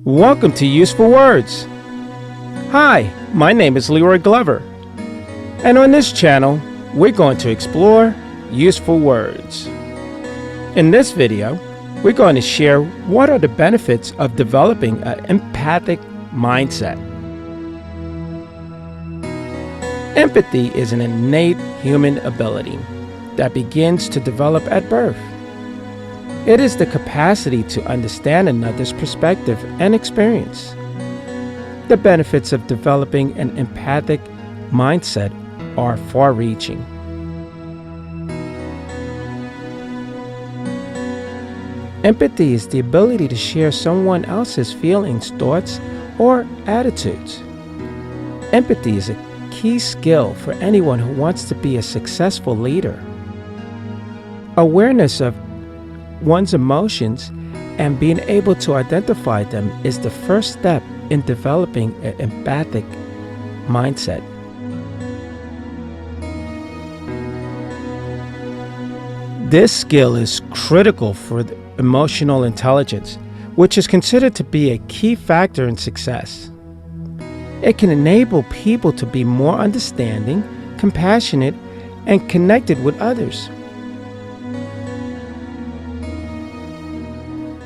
Welcome to Useful Words. Hi, my name is Leroy Glover, and on this channel, we're going to explore useful words. In this video, we're going to share what are the benefits of developing an empathic mindset. Empathy is an innate human ability that begins to develop at birth. It is the capacity to understand another's perspective and experience. The benefits of developing an empathic mindset are far-reaching. Empathy is the ability to share someone else's feelings, thoughts, or attitudes. Empathy is a key skill for anyone who wants to be a successful leader. Awareness of one's emotions and being able to identify them is the first step in developing an empathic mindset. This skill is critical for emotional intelligence, which is considered to be a key factor in success. It can enable people to be more understanding, compassionate, and connected with others.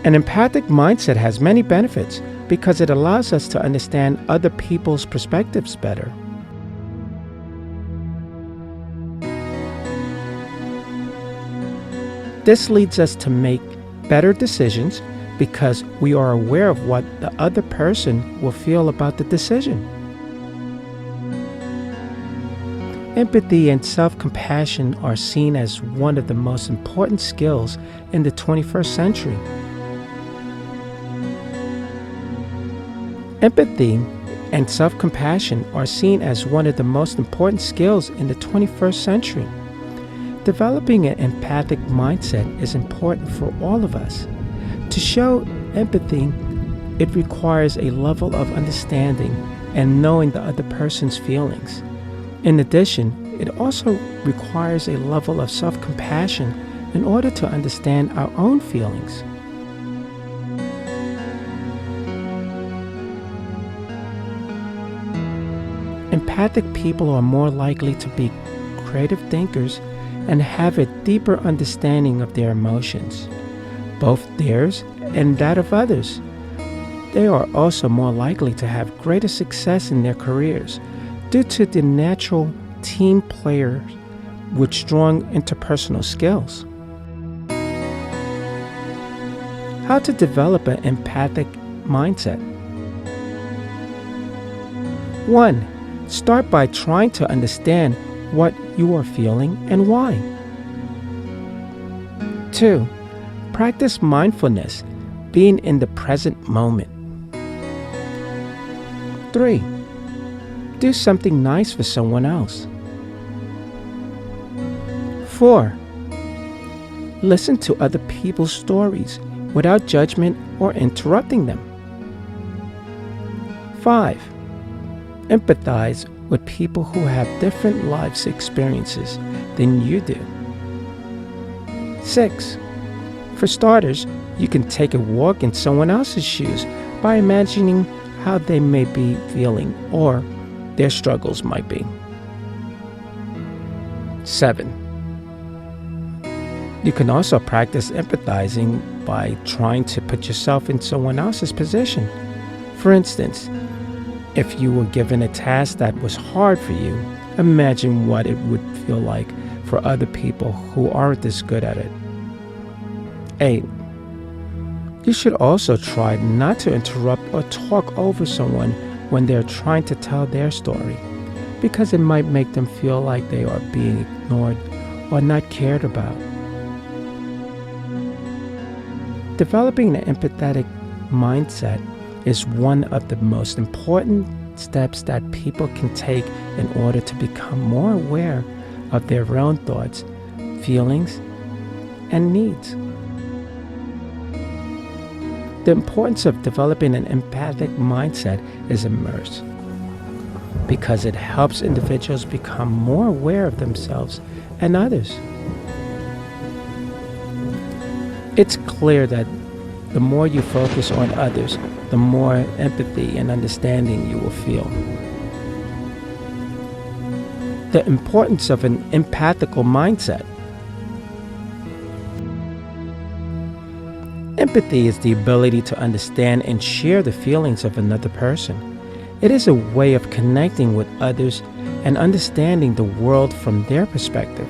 An empathic mindset has many benefits because it allows us to understand other people's perspectives better. This leads us to make better decisions because we are aware of what the other person will feel about the decision. Empathy and self-compassion are seen as one of the most important skills in the 21st century. Empathy and self-compassion are seen as one of the most important skills in the 21st century. Developing an empathic mindset is important for all of us. To show empathy, it requires a level of understanding and knowing the other person's feelings. In addition, it also requires a level of self-compassion in order to understand our own feelings. Empathic people are more likely to be creative thinkers and have a deeper understanding of their emotions, both theirs and that of others. They are also more likely to have greater success in their careers due to the natural team players with strong interpersonal skills. How to develop an empathic mindset? 1. Start by trying to understand what you are feeling and why. 2. Practice mindfulness, being in the present moment. 3. Do something nice for someone else. 4. Listen to other people's stories without judgment or interrupting them. 5. Empathize with people who have different life experiences than you do. 6. For starters, you can take a walk in someone else's shoes by imagining how they may be feeling or their struggles might be. 7. You can also practice empathizing by trying to put yourself in someone else's position. For instance, if you were given a task that was hard for you, imagine what it would feel like for other people who aren't as good at it. 8. You should also try not to interrupt or talk over someone when they're trying to tell their story, because it might make them feel like they are being ignored or not cared about. Developing an empathetic mindset is one of the most important steps that people can take in order to become more aware of their own thoughts, feelings, and needs. The importance of developing an empathic mindset is immense because it helps individuals become more aware of themselves and others. It's clear that The more you focus on others, the more empathy and understanding you will feel. The importance of an empathical mindset. Empathy is the ability to understand and share the feelings of another person. It is a way of connecting with others and understanding the world from their perspective.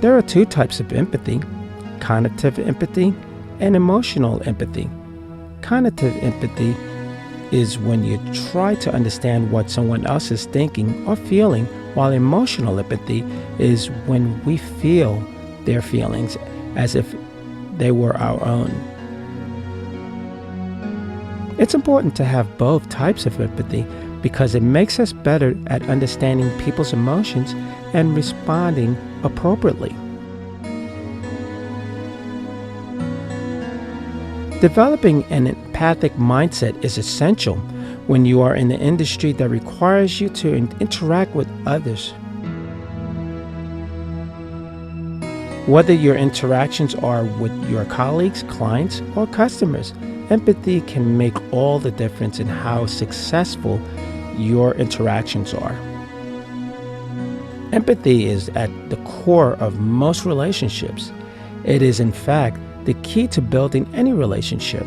There are two types of empathy: cognitive empathy and emotional empathy. Cognitive empathy is when you try to understand what someone else is thinking or feeling, while emotional empathy is when we feel their feelings as if they were our own. It's important to have both types of empathy because it makes us better at understanding people's emotions and responding appropriately. Developing an empathic mindset is essential when you are in an industry that requires you to interact with others. Whether your interactions are with your colleagues, clients, or customers, empathy can make all the difference in how successful your interactions are. Empathy is at the core of most relationships. It is, in fact, the key to building any relationship.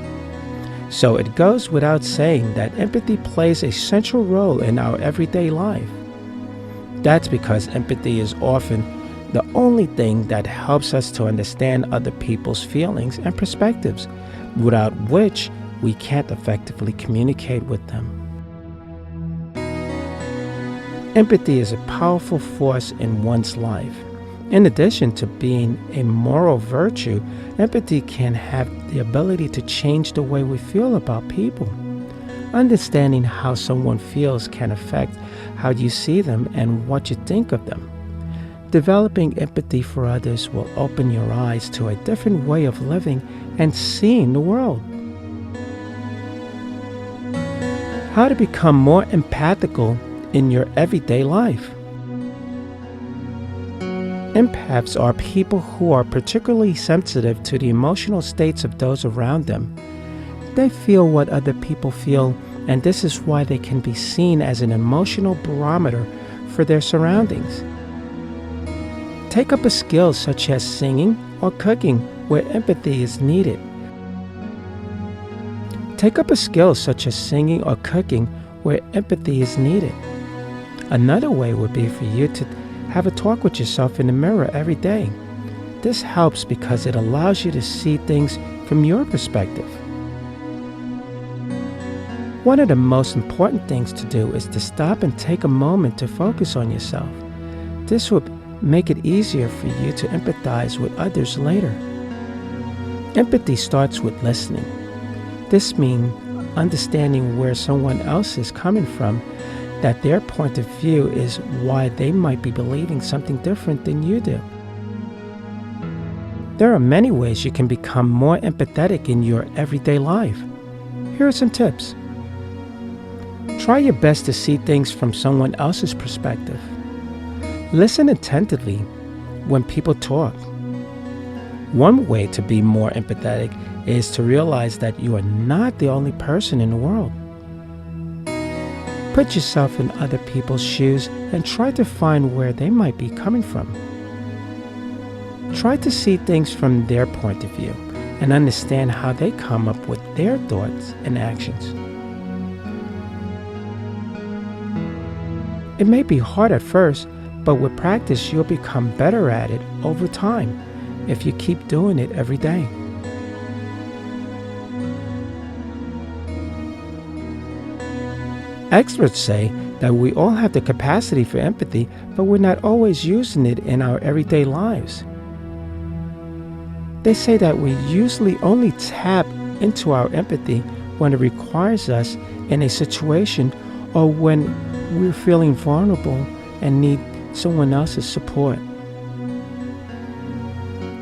So it goes without saying that empathy plays a central role in our everyday life. That's because empathy is often the only thing that helps us to understand other people's feelings and perspectives, without which we can't effectively communicate with them. Empathy is a powerful force in one's life. In addition to being a moral virtue, empathy can have the ability to change the way we feel about people. Understanding how someone feels can affect how you see them and what you think of them. Developing empathy for others will open your eyes to a different way of living and seeing the world. How to become more empathical in your everyday life. Empaths are people who are particularly sensitive to the emotional states of those around them. They feel what other people feel, and this is why they can be seen as an emotional barometer for their surroundings. Take up a skill such as singing or cooking where empathy is needed. Take up a skill such as singing or cooking where empathy is needed. Another way would be for you to have a talk with yourself in the mirror every day. This helps because it allows you to see things from your perspective. One of the most important things to do is to stop and take a moment to focus on yourself. This will make it easier for you to empathize with others later. Empathy starts with listening. This means understanding where someone else is coming from, that their point of view is why they might be believing something different than you do. There are many ways you can become more empathetic in your everyday life. Here are some tips. Try your best to see things from someone else's perspective. Listen attentively when people talk. One way to be more empathetic is to realize that you are not the only person in the world. Put yourself in other people's shoes and try to find where they might be coming from. Try to see things from their point of view and understand how they come up with their thoughts and actions. It may be hard at first, but with practice you'll become better at it over time if you keep doing it every day. Experts say that we all have the capacity for empathy, but we're not always using it in our everyday lives. They say that we usually only tap into our empathy when it requires us in a situation or when we're feeling vulnerable and need someone else's support.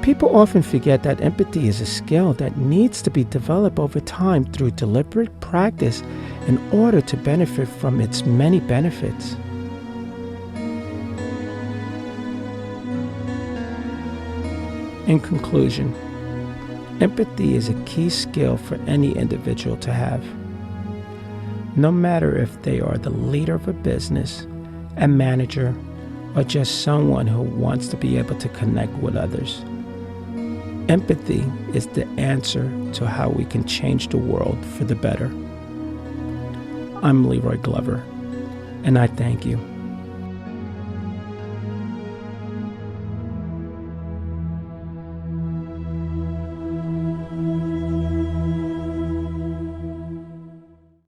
People often forget that empathy is a skill that needs to be developed over time through deliberate practice in order to benefit from its many benefits. In conclusion, Empathy is a key skill for any individual to have. No matter if they are the leader of a business, a manager, or just someone who wants to be able to connect with others. Empathy is the answer to how we can change the world for the better. I'm Leroy Glover, and I thank you.